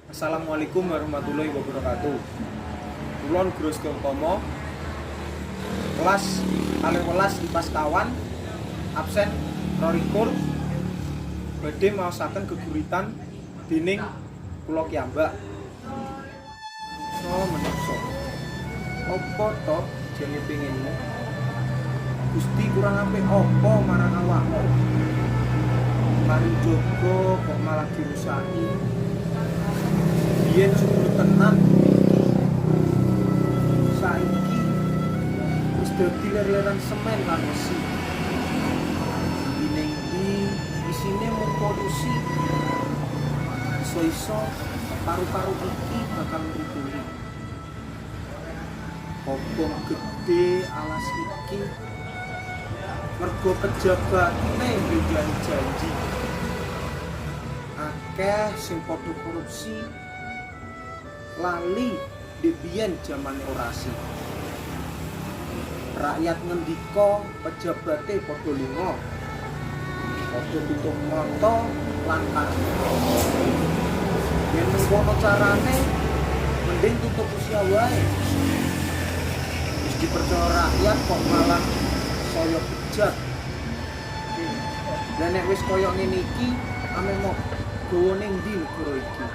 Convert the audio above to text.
Assalamualaikum warahmatullahi wabarakatuh. Kulon Gros Gautomo, kelas kalih welas IPAS kawan, absen rolikur, badhe maosaken geguritan dening kula kiyambak. So menungso, apa to jane pengenmu? Gusti kurang apik apa marang awakmu? Mari jogo kok malah dirusaki. Biyen subur tenan saiki wis dadi ler-leran semen lan wesi. Ning isine mung polusi. Iso-iso paru-paru iki bakal ngribuli. Obong gede alas iki mergo pejabatne janji. Akeh sing padha korupsi lali dibiyen jamane orasi. Rakyat ngendika pejabate padha lunga, padha tutup mata lan karya. Yen ngono carane mending tutup usia wae. Wis dipercaya rakyat kok malah saya bejat. Lah nek wis kaya ngene iki ame mau gawane ndi negara iki?